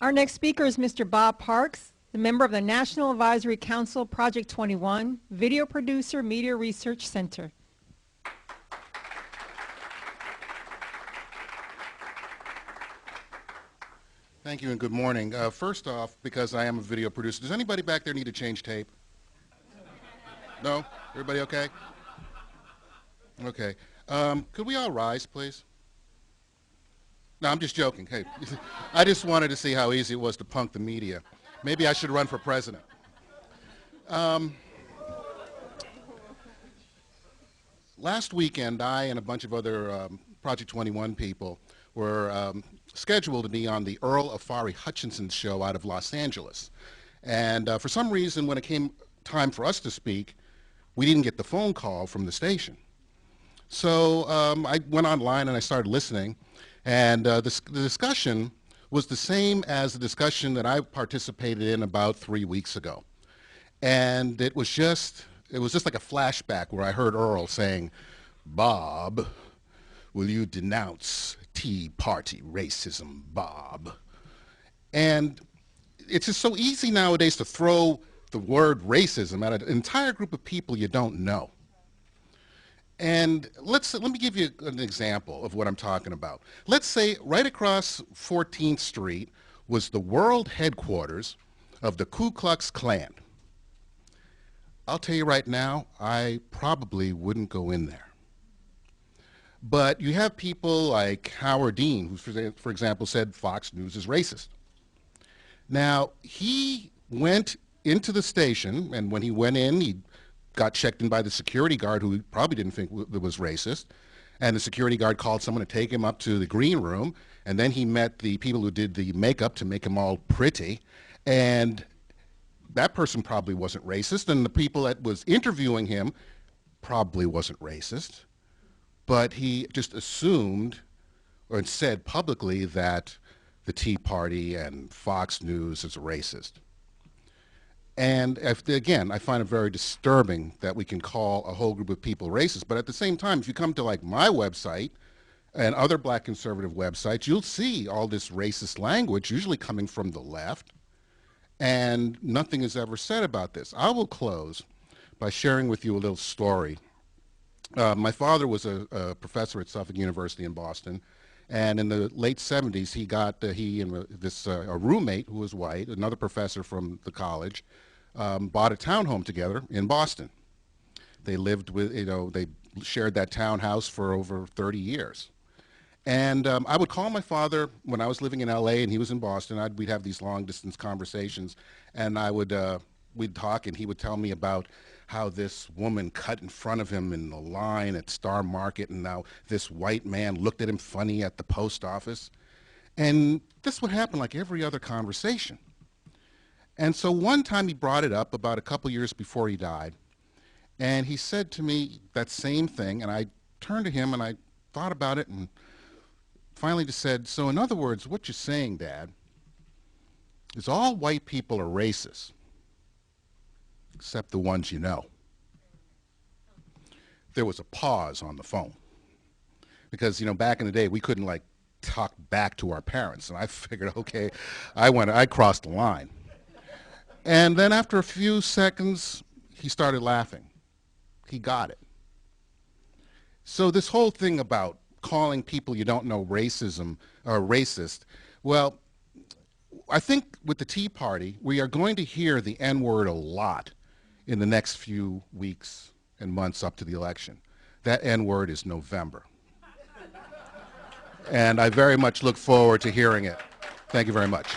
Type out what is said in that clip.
Our next speaker is Mr. Bob Parks, the member of the National Advisory Council, Project 21, video producer, Media Research Center. Thank you and good morning. First off, because I am a video producer, does anybody back there need to change tape? No? Everybody okay? Okay. Could we all rise, please? No, I'm just joking. Hey, I just wanted to see how easy it was to punk the media. Maybe I should run for president. Last weekend, I and a bunch of other Project 21 people were scheduled to be on the Earl of Fari Hutchinson's show out of Los Angeles. And for some reason, when it came time for us to speak, we didn't get the phone call from the station. So I went online and I started listening, and the discussion was the same as the discussion that I participated in about 3 weeks ago. And it was just like a flashback where I heard Earl saying, "Bob, will you denounce Tea Party racism, Bob?" And it's just so easy nowadays to throw the word racism at an entire group of people you don't know. And let me give you an example of what I'm talking about. Let's say right across 14th Street was the world headquarters of the Ku Klux Klan. I'll tell you right now, I probably wouldn't go in there. But you have people like Howard Dean, who, for example, said Fox News is racist. Now, he went into the station, and when he went in, he got checked in by the security guard, who he probably didn't think was racist. And the security guard called someone to take him up to the green room, and then he met the people who did the makeup to make him all pretty. And that person probably wasn't racist, and the people that was interviewing him probably wasn't racist. But he just assumed or said publicly that the Tea Party and Fox News is racist. And again, I find it very disturbing that we can call a whole group of people racist. But at the same time, if you come to like my website and other black conservative websites, you'll see all this racist language, usually coming from the left, and nothing is ever said about this. I will close by sharing with you a little story. My father was a professor at Suffolk University in Boston, and in the late 70s, he and a roommate who was white, another professor from the college, bought a townhome together in Boston. They lived with, they shared that townhouse for over 30 years. And I would call my father when I was living in LA and he was in Boston. We'd have these long distance conversations, and we'd talk, and he would tell me about how this woman cut in front of him in the line at Star Market, and now this white man looked at him funny at the post office. And this would happen like every other conversation. And so one time he brought it up about a couple years before he died, and he said to me that same thing, and I turned to him and I thought about it and finally just said, "So in other words, what you're saying, Dad, is all white people are racist, except the ones you know." There was a pause on the phone because, back in the day, we couldn't like talk back to our parents. And I figured, okay, I crossed the line. And then after a few seconds, he started laughing. He got it. So this whole thing about calling people you don't know racism or racist, well, I think with the Tea Party, we are going to hear the N-word a lot in the next few weeks and months up to the election. That N-word is November. And I very much look forward to hearing it. Thank you very much.